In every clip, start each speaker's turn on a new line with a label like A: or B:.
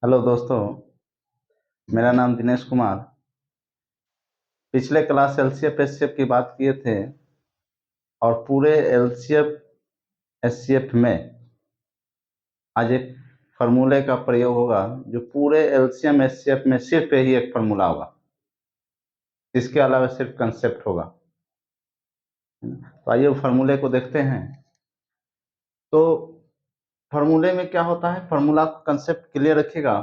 A: Hello दोस्तों। मेरा नाम दिनेश कुमार। पिछले क्लास एलसीएफ एचसीएफ की बात किए थे और पूरे एलसीएफ एचसीएफ में आज एक फार्मूले का प्रयोग होगा जो पूरे एलसीएम एचसीएफ में सिर्फ यही एक फार्मूला होगा। इसके अलावा सिर्फ कंसेप्ट होगा। तो आइए फार्मूले को देखते हैं। तो फार्मूले में क्या होता है, फार्मूला कंसेप्ट क्लियर रखिएगा।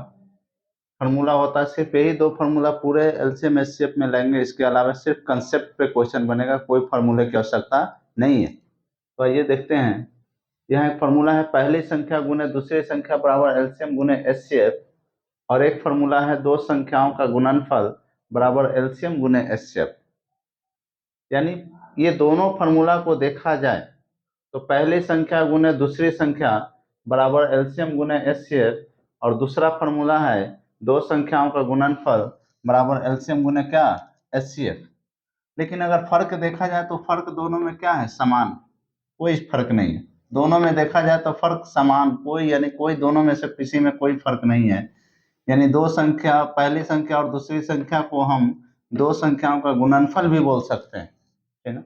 A: फार्मूला होता है सिर्फ यही दो फार्मूला पूरे एलसीएम एचसीएफ में लेंगे, इसके अलावा सिर्फ कंसेप्ट पे क्वेश्चन बनेगा, कोई फार्मूले की आवश्यकता नहीं है। तो आइए देखते हैं। यहाँ एक फार्मूला है पहली संख्या गुने दूसरी संख्या बराबर एलसीएम गुने एचसीएफ, और एक फार्मूला है दो संख्याओं का गुणनफल बराबर एलसीएम गुने एचसीएफ। यानी ये दोनों फार्मूला को देखा जाए तो पहली संख्या गुने दूसरी संख्या बराबर एलसीएम गुने एचसीएफ, और दूसरा फार्मूला है दो संख्याओं का गुणनफल बराबर एलसीएम गुने क्या, एचसीएफ। लेकिन अगर फर्क देखा जाए तो फर्क दोनों में क्या है, समान, कोई फर्क नहीं है। दोनों में देखा जाए तो फर्क समान, कोई यानी कोई दोनों में से किसी में कोई फर्क नहीं है। यानी दो संख्या, पहली संख्या और दूसरी संख्या को हम दो संख्याओं का गुणनफल भी बोल सकते हैं, है ना।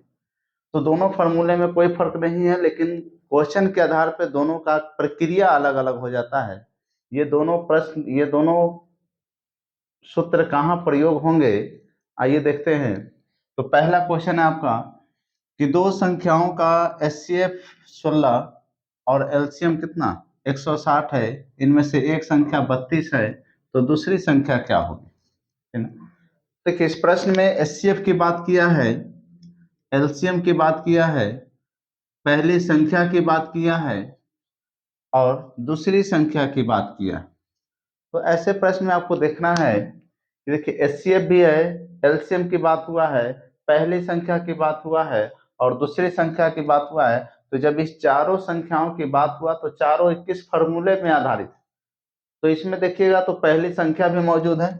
A: तो दोनों फार्मूले में कोई फर्क नहीं है, लेकिन क्वेश्चन के आधार पर दोनों का प्रक्रिया अलग अलग हो जाता है। ये दोनों सूत्र कहाँ प्रयोग होंगे, आइए देखते हैं। तो पहला क्वेश्चन है आपका कि दो संख्याओं का एचसीएफ 16 और एलसीएम कितना 160 है, इनमें से एक संख्या 32 है, तो दूसरी संख्या क्या होगी, है ना। देखिए इस प्रश्न में एचसीएफ की बात किया है, एलसीएम की बात किया है, पहली संख्या की बात किया है और दूसरी संख्या की बात किया है। तो ऐसे प्रश्न में आपको देखना है कि देखिए एचसीएफ भी है, एलसीएम की बात हुआ है, पहली संख्या की बात हुआ है और दूसरी संख्या की बात हुआ है। तो जब इस चारों संख्याओं की बात हुआ तो चारों किस फॉर्मूले में आधारित है, तो इसमें देखिएगा तो पहली संख्या भी मौजूद है,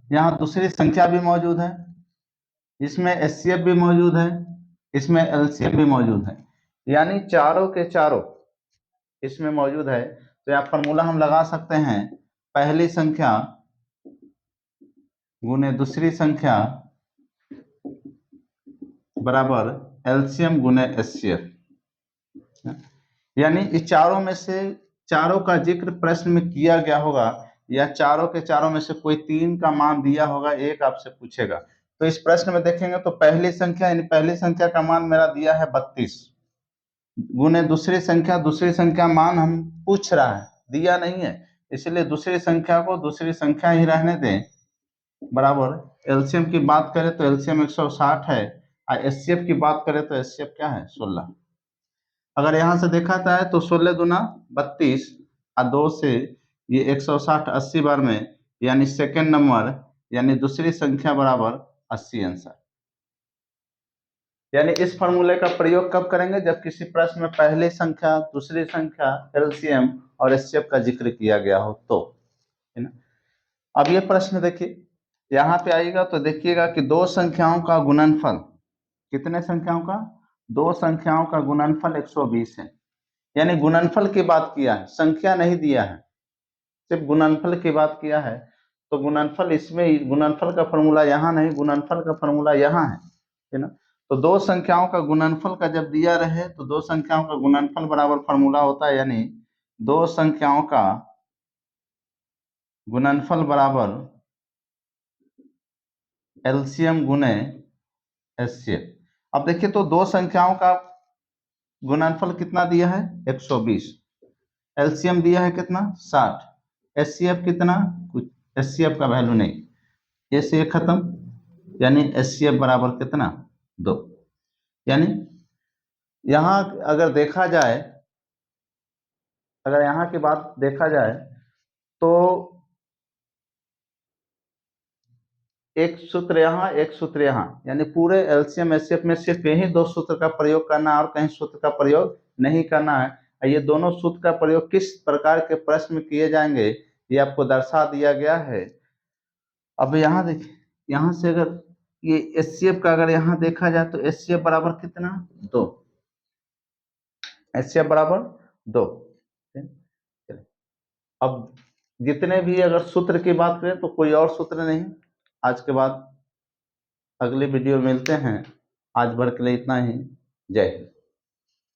A: यहाँ दूसरी संख्या भी मौजूद है, इसमें एचसीएफ भी मौजूद है, इसमें एलसीएम भी मौजूद है, यानी चारों के चारों इसमें मौजूद है। तो यहाँ फॉर्मूला हम लगा सकते हैं पहली संख्या गुने दूसरी संख्या बराबर एलसीएम गुने एचसीएफ। यानी इस चारों में से चारों का जिक्र प्रश्न में किया गया होगा, या चारों के चारों में से कोई तीन का मान दिया होगा, एक आपसे पूछेगा। तो इस प्रश्न में देखेंगे तो पहली संख्या, यानी पहली संख्या का मान मेरा दिया है 32 गुने दूसरी संख्या मान हम पूछ रहा है, दिया नहीं है, इसलिए दूसरी संख्या को दूसरी संख्या ही रहने दें बराबर एलसीएम की बात करें तो एलसीएम 160 है, और एचसीएफ की बात करें तो एचसीएफ क्या है, 16। अगर यहां से देखा जाए तो 16 दूना 32 और 2 से ये 160 80 बार में, यानी सेकेंड नंबर यानी दूसरी संख्या बराबर 80 आंसर। यानी इस फॉर्मूले का प्रयोग कब करेंगे, जब किसी प्रश्न में पहली संख्या दूसरी संख्या एलसीएम और एचसीएफ का जिक्र किया गया हो तो, है ना। अब ये प्रश्न देखिए, यहाँ पे आएगा तो देखिएगा कि दो संख्याओं का गुणनफल, कितने संख्याओं का, दो संख्याओं का गुणनफल 120 है। यानी गुणनफल की बात किया है, संख्या नहीं दिया है, सिर्फ गुणनफल की बात किया है। तो गुणनफल इसमें, गुणनफल का फॉर्मूला यहाँ नहीं, गुणनफल का फॉर्मूला यहाँ है ना। तो दो संख्याओं का गुणनफल का जब दिया रहे तो दो संख्याओं का गुणनफल बराबर फॉर्मूला होता है, यानी दो संख्याओं का गुणनफल बराबर एलसीएम गुने एचसीएफ। अब देखिए तो दो संख्याओं का गुणनफल कितना दिया है, 120, एलसीएम दिया है कितना, 60, एचसीएफ कितना, कुछ एचसीएफ का वैल्यू नहीं, ये से खत्म, यानी एचसीएफ बराबर कितना, 2। यानी यहाँ अगर देखा जाए, अगर यहाँ की बात देखा जाए तो एक सूत्र यहाँ एक सूत्र यहाँ, यानी पूरे एलसीएम एचसीएफ में सिर्फ यही दो सूत्र का प्रयोग करना है और कहीं सूत्र का प्रयोग नहीं करना है। ये दोनों सूत्र का प्रयोग किस प्रकार के प्रश्न में किए जाएंगे ये आपको दर्शा दिया गया है। अब यहाँ देखिए, यहाँ से अगर ये एचसीएफ का अगर यहाँ देखा जाए तो एचसीएफ बराबर कितना, 2, एचसीएफ बराबर 2। अब जितने भी अगर सूत्र की बात करें तो कोई और सूत्र नहीं। आज के बाद अगली वीडियो मिलते हैं। आज भर के लिए इतना ही। जय हिंद।